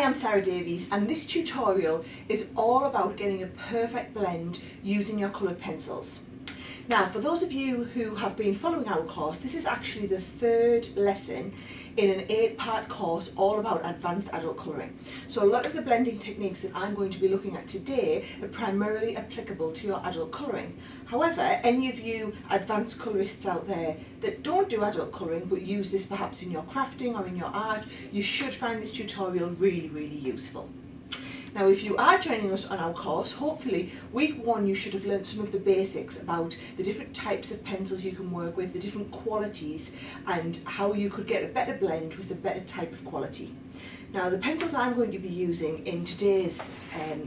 Hi, I'm Sarah Davies, and this tutorial is all about getting a perfect blend using your coloured pencils. Now, for those of you who have been following our course, this is actually the third lesson in an 8-part course all about advanced adult colouring. So a lot of the blending techniques that I'm going to be looking at today are primarily applicable to your adult colouring. However, any of you advanced colourists out there that don't do adult colouring but use this perhaps in your crafting or in your art, you should find this tutorial really useful. Now, if you are joining us on our course, hopefully week 1 you should have learned some of the basics about the different types of pencils you can work with, the different qualities, and how you could get a better blend with a better type of quality. Now, the pencils I'm going to be using in today's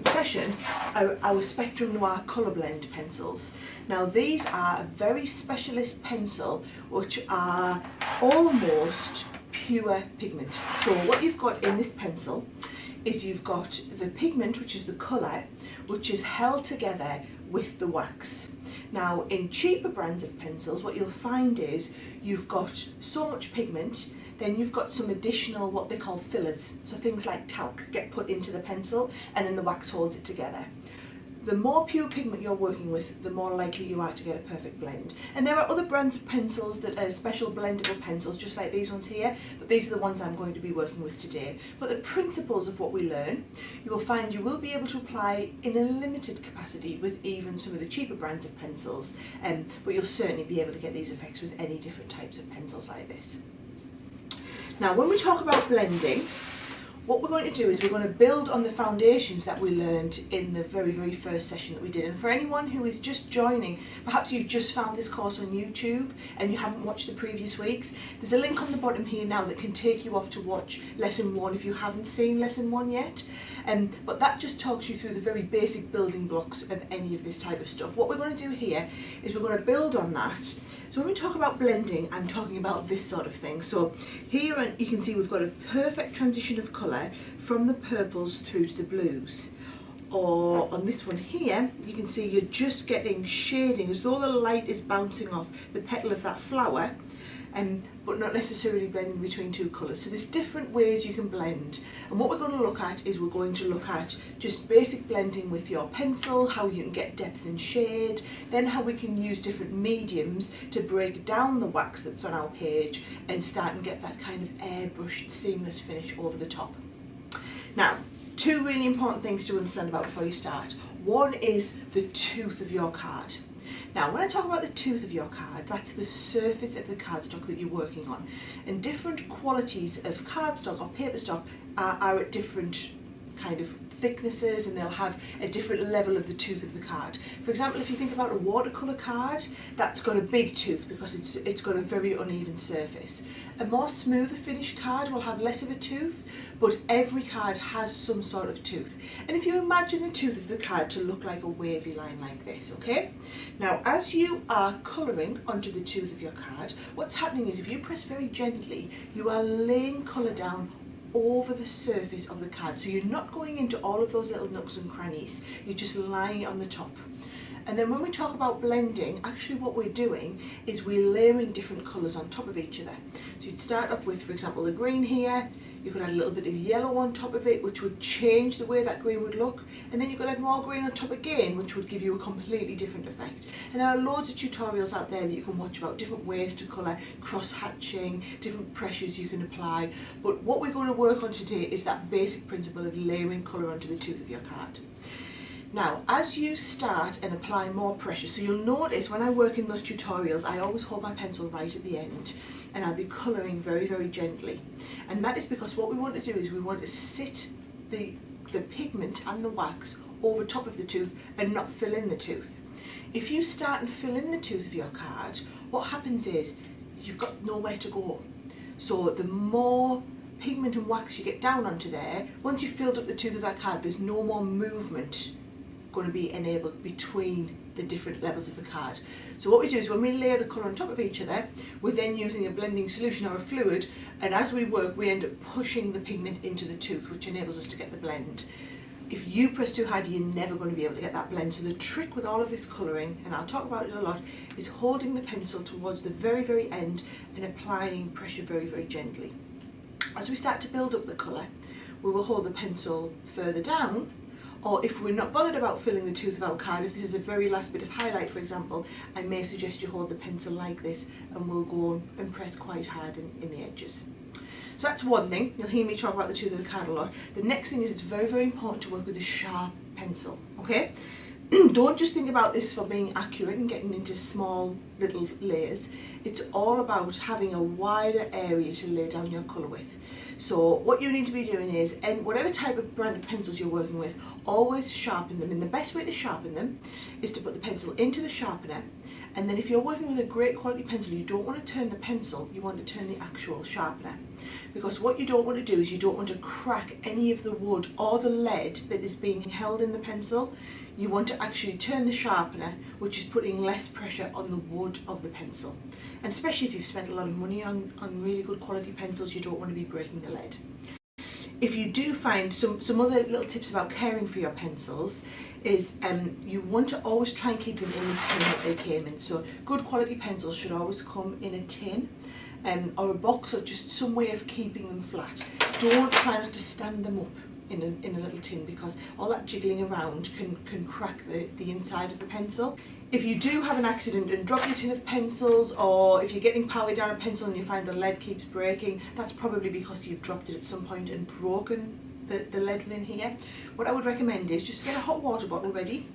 session are our Spectrum Noir Colour Blend pencils. Now, these are a very specialist pencil which are almost pure pigment. So what you've got in this pencil is you've got the pigment, which is the colour, which is held together with the wax. Now, in cheaper brands of pencils, what you'll find is you've got so much pigment, then you've got some additional what they call fillers. So things like talc get put into the pencil and then the wax holds it together. The more pure pigment you're working with, the more likely you are to get a perfect blend. And there are other brands of pencils that are special blendable pencils, just like these ones here, but these are the ones I'm going to be working with today. But the principles of what we learn, you will find you will be able to apply in a limited capacity with even some of the cheaper brands of pencils, but you'll certainly be able to get these effects with any different types of pencils like this. Now, when we talk about blending, what we're going to do is we're going to build on the foundations that we learned in the very first session that we did. And for anyone who is just joining, perhaps you've just found this course on YouTube and you haven't watched the previous weeks, there's a link on the bottom here now that can take you off to watch lesson 1 if you haven't seen lesson 1 yet. But that just talks you through the very basic building blocks of any of this type of stuff. What we're going to do here is we're going to build on that. So when we talk about blending, I'm talking about this sort of thing. So here you can see we've got a perfect transition of colour from the purples through to the blues. Or on this one here, you can see you're just getting shading as though the light is bouncing off the petal of that flower, but not necessarily blending between two colours. So there's different ways you can blend, and what we're going to look at is we're going to look at just basic blending with your pencil, how you can get depth and shade, then how we can use different mediums to break down the wax that's on our page and start and get that kind of airbrushed seamless finish over the top. Now, 2 really important things to understand about before you start. One is the tooth of your card. Now, when I talk about the tooth of your card, that's the surface of the cardstock that you're working on. And different qualities of cardstock or paper stock are at different kind of thicknesses, and they'll have a different level of the tooth of the card. For example, if you think about a watercolour card, that's got a big tooth because it's got a very uneven surface. A more smoother finished card will have less of a tooth, but every card has some sort of tooth. And if you imagine the tooth of the card to look like a wavy line like this, okay? Now, as you are colouring onto the tooth of your card, what's happening is if you press very gently, you are laying colour down over the surface of the card. So you're not going into all of those little nooks and crannies, you're just lying it on the top. And then when we talk about blending, actually what we're doing is we're layering different colours on top of each other. So you'd start off with, for example, the green here, you could add a little bit of yellow on top of it, which would change the way that green would look, and then you could add more green on top again, which would give you a completely different effect. And there are loads of tutorials out there that you can watch about different ways to colour, cross-hatching, different pressures you can apply, but what we're going to work on today is that basic principle of layering colour onto the tooth of your card. Now, as you start and apply more pressure, so you'll notice when I work in those tutorials, I always hold my pencil right at the end and I'll be colouring very gently. And that is because what we want to do is we want to sit the pigment and the wax over top of the tooth and not fill in the tooth. If you start and fill in the tooth of your card, what happens is you've got nowhere to go. So the more pigment and wax you get down onto there, once you've filled up the tooth of that card, there's no more movement going to be enabled between the different levels of the card. So what we do is when we layer the colour on top of each other, we're then using a blending solution or a fluid, and as we work we end up pushing the pigment into the tooth, which enables us to get the blend. If you press too hard, you're never going to be able to get that blend. So the trick with all of this colouring, and I'll talk about it a lot, is holding the pencil towards the very end and applying pressure very gently. As we start to build up the colour, we will hold the pencil further down, or if we're not bothered about filling the tooth of our card, if this is a very last bit of highlight, for example, I may suggest you hold the pencil like this and we'll go and press quite hard in the edges. So that's one thing. You'll hear me talk about the tooth of the card a lot. The next thing is it's very, very important to work with a sharp pencil, okay? Don't just think about this for being accurate and getting into small little layers. It's all about having a wider area to lay down your colour with. So what you need to be doing is, and whatever type of brand of pencils you're working with, always sharpen them. And the best way to sharpen them is to put the pencil into the sharpener, and then if you're working with a great quality pencil, you don't want to turn the pencil, you want to turn the actual sharpener. Because what you don't want to do is you don't want to crack any of the wood or the lead that is being held in the pencil. You want to actually turn the sharpener, which is putting less pressure on the wood of the pencil. And especially if you've spent a lot of money on really good quality pencils, you don't want to be breaking the lead. If you do find some other little tips about caring for your pencils is you want to always try and keep them in the tin that they came in. So good quality pencils should always come in a tin or a box, or just some way of keeping them flat. Don't try not to stand them up in a little tin, because all that jiggling around can crack the inside of the pencil. If you do have an accident and drop your tin of pencils, or if you're getting power down a pencil and you find the lead keeps breaking, that's probably because you've dropped it at some point and broken the lead within here. What I would recommend is just get a hot water bottle ready.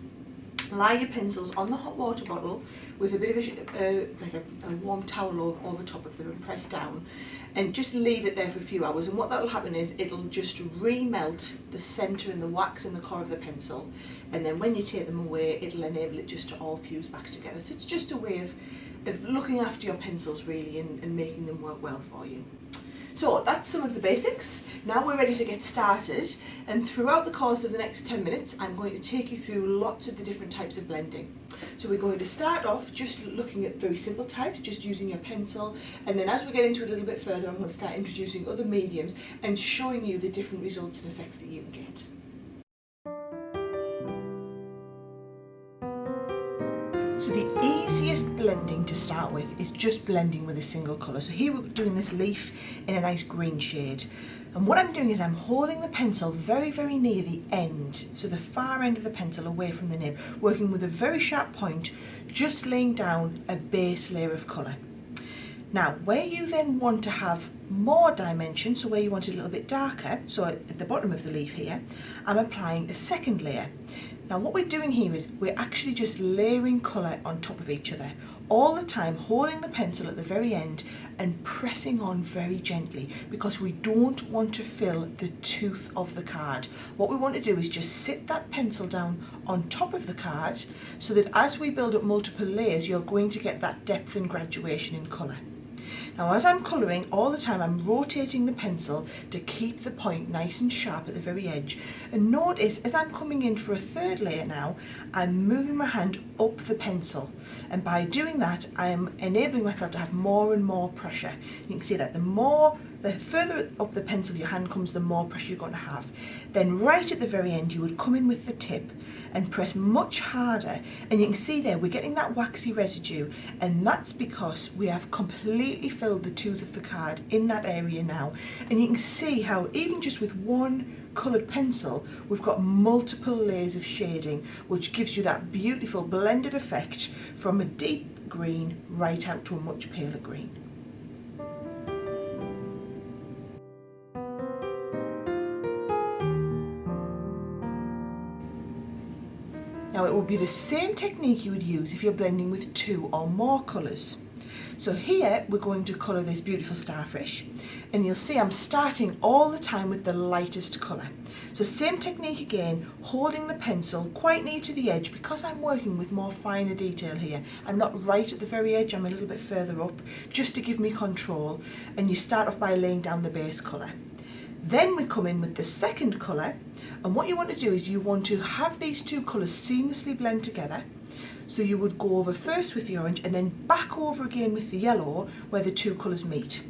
Lie your pencils on the hot water bottle with a bit of a warm towel over top of them and press down, and just leave it there for a few hours. And what that will happen is it'll just remelt the centre and the wax and the core of the pencil, and then when you take them away, it'll enable it just to all fuse back together. So it's just a way of looking after your pencils really, and making them work well for you. So that's some of the basics. Now we're ready to get started, and throughout the course of the next 10 minutes I'm going to take you through lots of the different types of blending. So we're going to start off just looking at very simple types, just using your pencil, and then as we get into it a little bit further, I'm going to start introducing other mediums and showing you the different results and effects that you can get. So the easiest blending to start with is just blending with a single colour. So here we're doing this leaf in a nice green shade. And what I'm doing is I'm holding the pencil very, very near the end, so the far end of the pencil away from the nib, working with a very sharp point, just laying down a base layer of colour. Now, where you then want to have more dimension, so where you want it a little bit darker, so at the bottom of the leaf here, I'm applying a second layer. Now what we're doing here is we're actually just layering colour on top of each other, all the time holding the pencil at the very end and pressing on very gently, because we don't want to fill the tooth of the card. What we want to do is just sit that pencil down on top of the card, so that as we build up multiple layers, you're going to get that depth and graduation in colour. Now as I'm colouring, all the time I'm rotating the pencil to keep the point nice and sharp at the very edge. And notice as I'm coming in for a third layer now, I'm moving my hand up the pencil. And by doing that, I am enabling myself to have more and more pressure. You can see that the further up the pencil your hand comes, the more pressure you're going to have. Then right at the very end, you would come in with the tip and press much harder, and you can see there we're getting that waxy residue, and that's because we have completely filled the tooth of the card in that area now. And you can see how even just with one coloured pencil we've got multiple layers of shading, which gives you that beautiful blended effect from a deep green right out to a much paler green. Now it will be the same technique you would use if you're blending with two or more colours. So here we're going to colour this beautiful starfish, and you'll see I'm starting all the time with the lightest colour. So same technique again, holding the pencil quite near to the edge, because I'm working with more finer detail here. I'm not right at the very edge, I'm a little bit further up, just to give me control. And you start off by laying down the base colour. Then we come in with the second colour, and what you want to do is you want to have these two colours seamlessly blend together. So you would go over first with the orange and then back over again with the yellow where the two colours meet.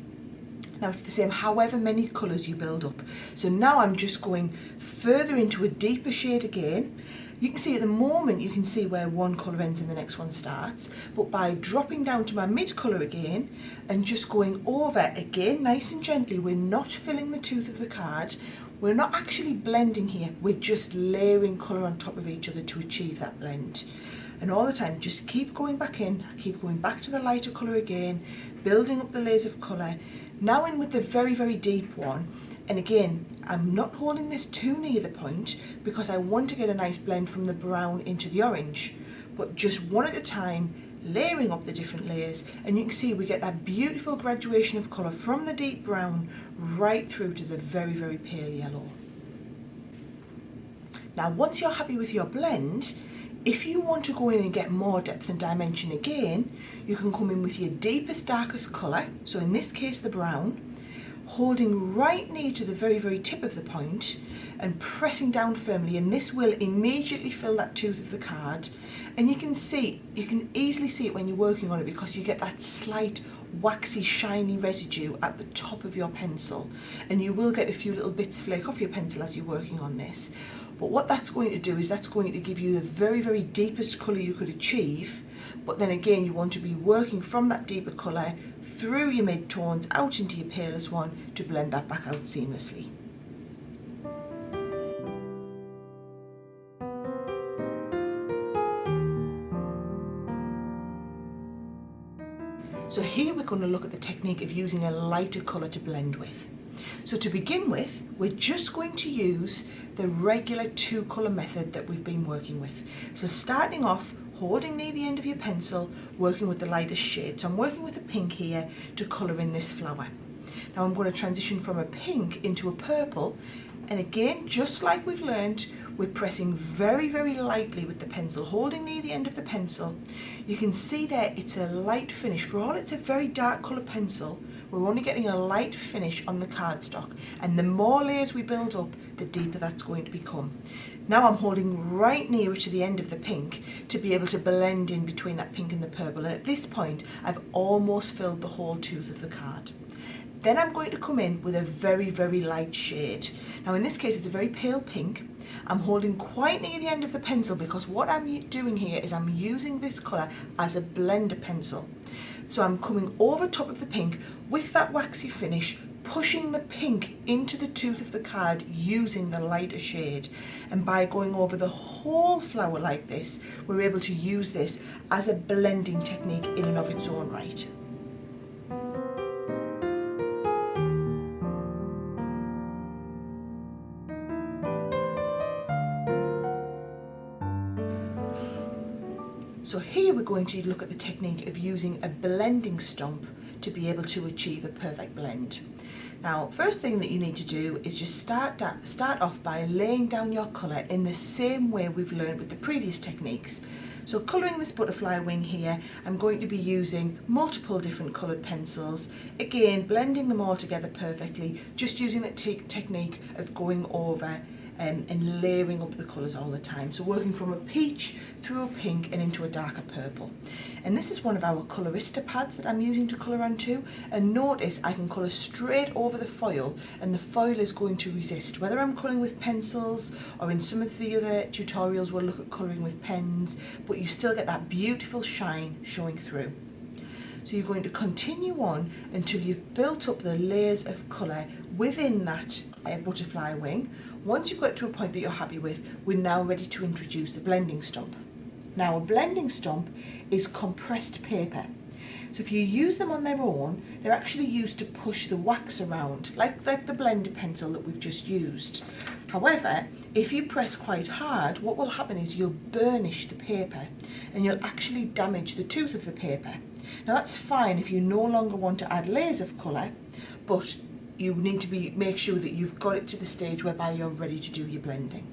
Now it's the same however many colours you build up. So now I'm just going further into a deeper shade again. You can see at the moment, you can see where one colour ends and the next one starts, but by dropping down to my mid colour again and just going over again nice and gently, we're not filling the tooth of the card, We're not actually blending here, we're just layering colour on top of each other to achieve that blend. And all the time, just keep going back in, keep going back to the lighter colour again, building up the layers of colour. Now in with the very, very deep one. And again, I'm not holding this too near the point because I want to get a nice blend from the brown into the orange. But just one at a time, layering up the different layers, and you can see we get that beautiful graduation of colour from the deep brown right through to the very, very pale yellow. Now once you're happy with your blend, if you want to go in and get more depth and dimension again, you can come in with your deepest, darkest colour, so in this case the brown, holding right near to the very, very tip of the point and pressing down firmly, and this will immediately fill that tooth of the card. And you can easily see it when you're working on it because you get that slight waxy shiny residue at the top of your pencil, and you will get a few little bits flake off your pencil as you're working on this. But what that's going to do is that's going to give you the very, very deepest colour you could achieve, but then again you want to be working from that deeper colour through your mid-tones out into your palest one to blend that back out seamlessly. So here we're going to look at the technique of using a lighter colour to blend with. So to begin with, we're just going to use the regular two colour method that we've been working with. So starting off, holding near the end of your pencil, working with the lightest shade. So I'm working with a pink here to colour in this flower. Now I'm going to transition from a pink into a purple, and again, just like we've learned, we're pressing very, very lightly with the pencil, holding near the end of the pencil. You can see there it's a light finish. For all it's a very dark colour pencil, we're only getting a light finish on the cardstock, and the more layers we build up, the deeper that's going to become. Now I'm holding right near to the end of the pink to be able to blend in between that pink and the purple, and at this point I've almost filled the whole tooth of the card. Then I'm going to come in with a very, very light shade. Now in this case it's a very pale pink. I'm holding quite near the end of the pencil because what I'm doing here is I'm using this colour as a blender pencil. So I'm coming over top of the pink with that waxy finish, pushing the pink into the tooth of the card using the lighter shade. And by going over the whole flower like this, we're able to use this as a blending technique in and of its own right. So here we're going to look at the technique of using a blending stump to be able to achieve a perfect blend. Now, first thing that you need to do is just start off by laying down your colour in the same way we've learned with the previous techniques. So colouring this butterfly wing here, I'm going to be using multiple different coloured pencils. Again, blending them all together perfectly, just using that technique of going over and layering up the colours all the time. So working from a peach through a pink and into a darker purple. And this is one of our Colorista pads that I'm using to colour onto. And notice I can colour straight over the foil, and the foil is going to resist. Whether I'm colouring with pencils or in some of the other tutorials we'll look at colouring with pens, but you still get that beautiful shine showing through. So you're going to continue on until you've built up the layers of colour within that butterfly wing. Once you've got to a point that you're happy with, we're now ready to introduce the blending stump. Now a blending stump is compressed paper. So if you use them on their own, they're actually used to push the wax around, like the blender pencil that we've just used. However, if you press quite hard, what will happen is you'll burnish the paper and you'll actually damage the tooth of the paper. Now that's fine if you no longer want to add layers of colour, but you need to make sure that you've got it to the stage whereby you're ready to do your blending.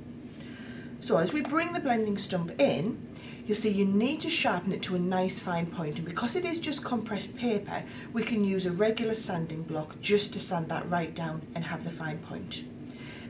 So as we bring the blending stump in, you'll see you need to sharpen it to a nice fine point, and because it is just compressed paper, we can use a regular sanding block just to sand that right down and have the fine point.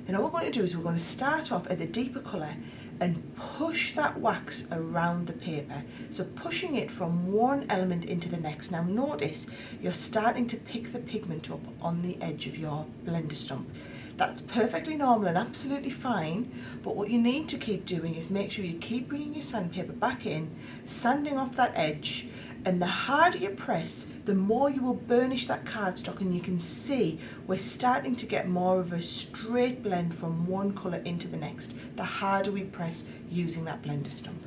Then all we're going to do is we're going to start off at the deeper colour and push that wax around the paper. So pushing it from one element into the next. Now notice you're starting to pick the pigment up on the edge of your blender stump. That's perfectly normal and absolutely fine, but what you need to keep doing is make sure you keep bringing your sandpaper back in, sanding off that edge, And the harder you press, the more you will burnish that cardstock, and you can see we're starting to get more of a straight blend from one colour into the next, the harder we press using that blender stump.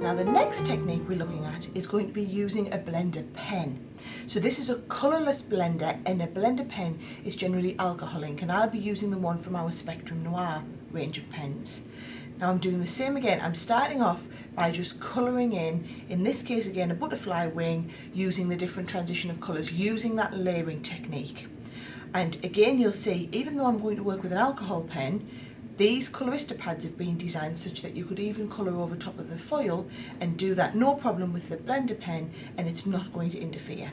Now the next technique we're looking at is going to be using a blender pen. So this is a colourless blender, and a blender pen is generally alcohol ink, and I'll be using the one from our Spectrum Noir range of pens. Now I'm doing the same again. I'm starting off by just colouring in this case again, a butterfly wing, using the different transition of colours, using that layering technique. And again, you'll see, even though I'm going to work with an alcohol pen, these Colorista pads have been designed such that you could even colour over top of the foil and do that no problem with the blender pen, and it's not going to interfere.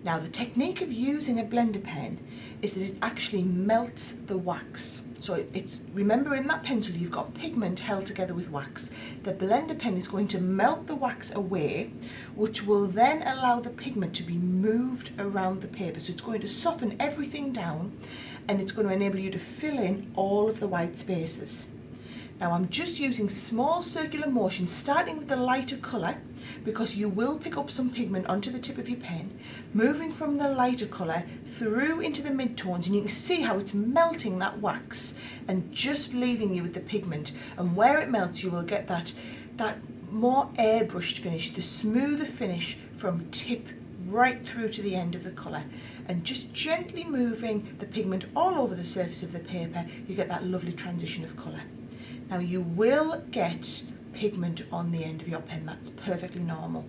Now the technique of using a blender pen is that it actually melts the wax. So remember, in that pencil you've got pigment held together with wax. The blender pen is going to melt the wax away, which will then allow the pigment to be moved around the paper. So it's going to soften everything down, and it's going to enable you to fill in all of the white spaces. Now I'm just using small circular motions, starting with the lighter colour, because you will pick up some pigment onto the tip of your pen, moving from the lighter colour through into the mid-tones, and you can see how it's melting that wax and just leaving you with the pigment. And where it melts, you will get that more airbrushed finish, the smoother finish from tip right through to the end of the colour. And just gently moving the pigment all over the surface of the paper, you get that lovely transition of colour. Now you will get pigment on the end of your pen, that's perfectly normal.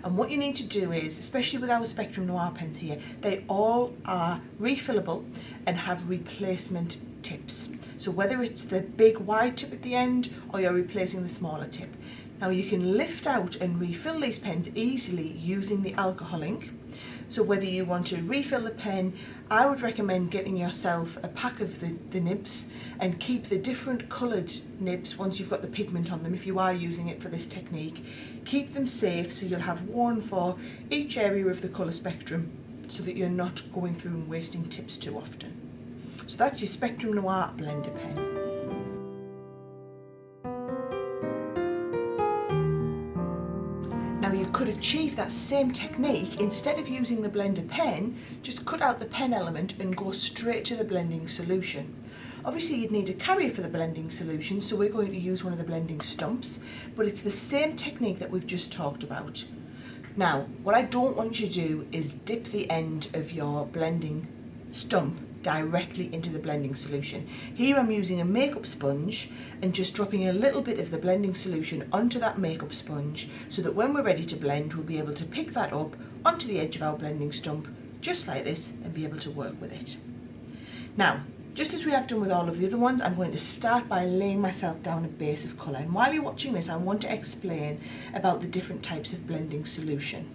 And what you need to do is, especially with our Spectrum Noir pens here, they all are refillable and have replacement tips. So whether it's the big wide tip at the end or you're replacing the smaller tip. Now you can lift out and refill these pens easily using the alcohol ink. So whether you want to refill the pen, I would recommend getting yourself a pack of the nibs and keep the different coloured nibs once you've got the pigment on them, if you are using it for this technique. Keep them safe, so you'll have one for each area of the colour spectrum, so that you're not going through and wasting tips too often. So that's your Spectrum Noir blender pen. Now you could achieve that same technique, instead of using the blender pen, just cut out the pen element and go straight to the blending solution. Obviously you'd need a carrier for the blending solution, so we're going to use one of the blending stumps, but it's the same technique that we've just talked about. Now, what I don't want you to do is dip the end of your blending stump directly into the blending solution. Here I'm using a makeup sponge and just dropping a little bit of the blending solution onto that makeup sponge, so that when we're ready to blend, we'll be able to pick that up onto the edge of our blending stump, just like this, and be able to work with it. Now, just as we have done with all of the other ones, I'm going to start by laying myself down a base of colour. And while you're watching this, I want to explain about the different types of blending solution.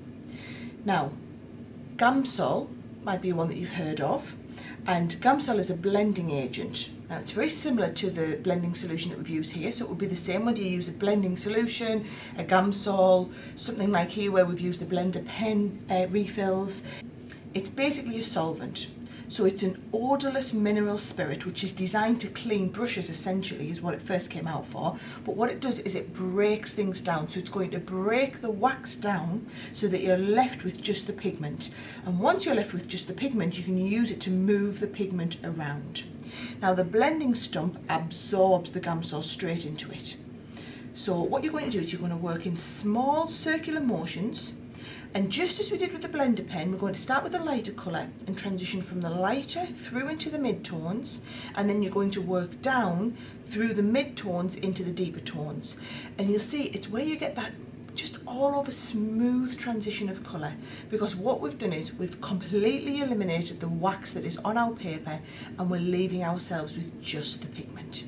Now, Gamsol might be one that you've heard of. And Gamsol is a blending agent. Now it's very similar to the blending solution that we've used here, so it would be the same whether you use a blending solution, a Gamsol, something like here where we've used the blender pen refills. It's basically a solvent. So it's an odourless mineral spirit, which is designed to clean brushes, essentially, is what it first came out for. But what it does is it breaks things down. So it's going to break the wax down so that you're left with just the pigment. And once you're left with just the pigment, you can use it to move the pigment around. Now the blending stump absorbs the Gamsol straight into it. So what you're going to do is you're going to work in small circular motions. And just as we did with the blender pen, we're going to start with the lighter colour and transition from the lighter through into the mid-tones, and then you're going to work down through the mid-tones into the deeper tones. And you'll see it's where you get that just all over smooth transition of colour, because what we've done is we've completely eliminated the wax that is on our paper, and we're leaving ourselves with just the pigment.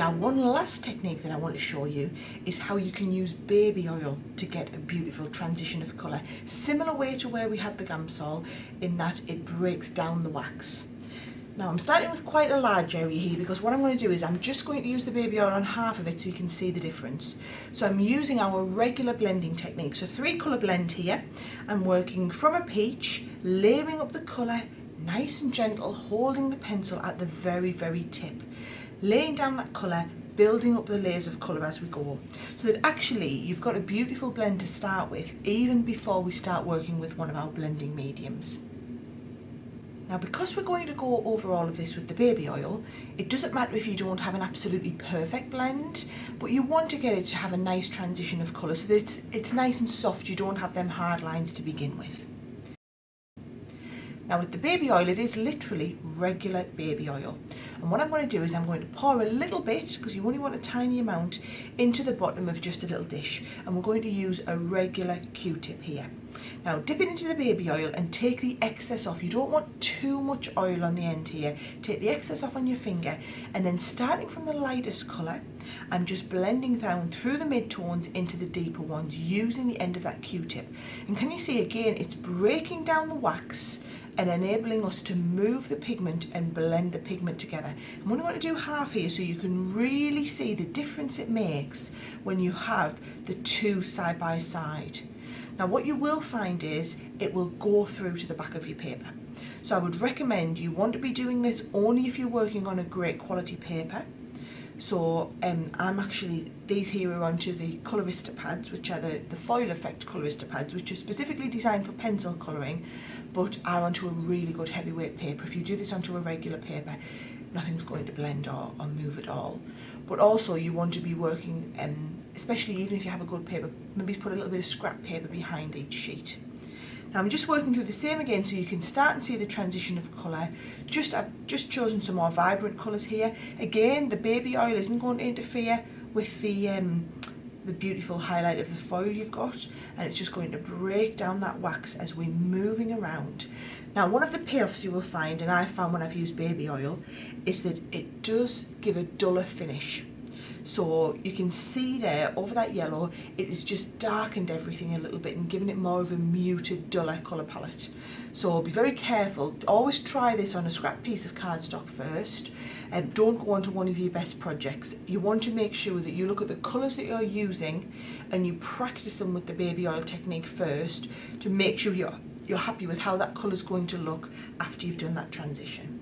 Now, one last technique that I want to show you is how you can use baby oil to get a beautiful transition of colour. Similar way to where we had the Gamsol, in that it breaks down the wax. Now I'm starting with quite a large area here, because what I'm going to do is I'm just going to use the baby oil on half of it so you can see the difference. So I'm using our regular blending technique. So 3 colour blend here. I'm working from a peach, layering up the colour, nice and gentle, holding the pencil at the very, very tip. Laying down that colour, building up the layers of colour as we go. So that actually you've got a beautiful blend to start with, even before we start working with one of our blending mediums. Now, because we're going to go over all of this with the baby oil, it doesn't matter if you don't have an absolutely perfect blend, but you want to get it to have a nice transition of colour so that it's nice and soft, you don't have them hard lines to begin with. Now with the baby oil, it is literally regular baby oil. And what I'm going to do is I'm going to pour a little bit, because you only want a tiny amount, into the bottom of just a little dish. And we're going to use a regular Q-tip here. Now dip it into the baby oil and take the excess off. You don't want too much oil on the end here. Take the excess off on your finger, and then starting from the lightest colour, I'm just blending down through the mid-tones into the deeper ones using the end of that Q-tip. And can you see again, it's breaking down the wax and enabling us to move the pigment and blend the pigment together. I'm only going to do half here so you can really see the difference it makes when you have the two side by side. Now what you will find is it will go through to the back of your paper. So I would recommend you want to be doing this only if you're working on a great quality paper. So I'm actually, these here are onto the Colorista pads, which are the foil effect Colorista pads, which are specifically designed for pencil colouring, but are onto a really good heavyweight paper. If you do this onto a regular paper, nothing's going to blend or move at all. But also you want to be working, especially even if you have a good paper, maybe put a little bit of scrap paper behind each sheet. Now I'm just working through the same again so you can start and see the transition of colour. I've just chosen some more vibrant colours here. Again, the baby oil isn't going to interfere with the beautiful highlight of the foil you've got, and it's just going to break down that wax as we're moving around. Now one of the payoffs you will find, and I've found when I've used baby oil, is that it does give a duller finish. So you can see there over that yellow, it has just darkened everything a little bit and given it more of a muted, duller colour palette. So be very careful. Always try this on a scrap piece of cardstock first, and don't go onto one of your best projects. You want to make sure that you look at the colours that you're using and you practice them with the baby oil technique first to make sure you're happy with how that colour is going to look after you've done that transition.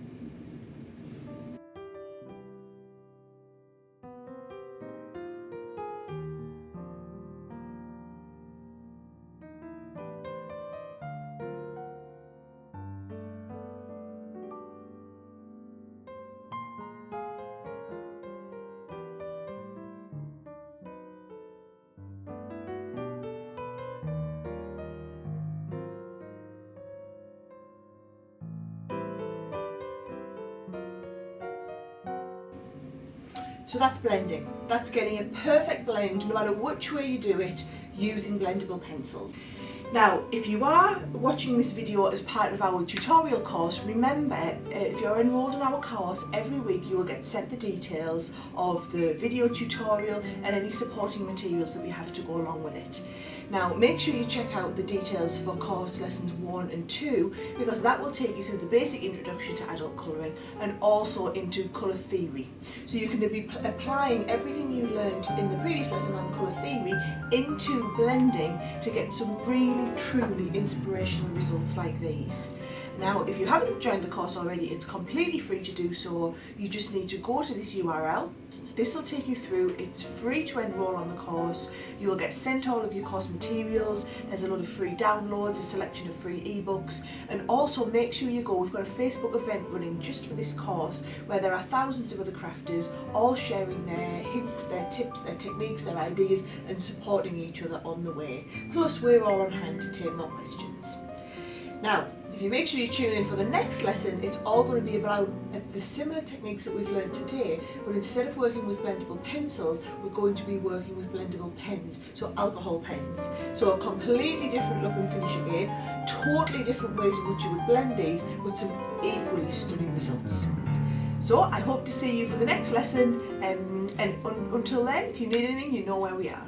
So that's blending. That's getting a perfect blend no matter which way you do it using blendable pencils. Now, if you are watching this video as part of our tutorial course, remember, if you're enrolled in our course, every week you will get sent the details of the video tutorial and any supporting materials that we have to go along with it. Now, make sure you check out the details for course lessons 1 and 2, because that will take you through the basic introduction to adult colouring and also into colour theory. So you can be applying everything you learned in the previous lesson on colour theory into blending to get some really truly inspirational results like these. Now, if you haven't joined the course already, it's completely free to do so. You just need to go to this URL. This will take you through. It's free to enrol on the course. You will get sent all of your course materials. There's a lot of free downloads, a selection of free ebooks, and also make sure you go. We've got a Facebook event running just for this course where there are thousands of other crafters all sharing their hints, their tips, their techniques, their ideas, and supporting each other on the way. Plus, we're all on hand to take more questions. Now, if you make sure you tune in for the next lesson, it's all going to be about the similar techniques that we've learned today, but instead of working with blendable pencils, we're going to be working with blendable pens, so alcohol pens. So a completely different look and finish again, totally different ways in which you would blend these, with some equally stunning results. So I hope to see you for the next lesson, and until then, if you need anything, you know where we are.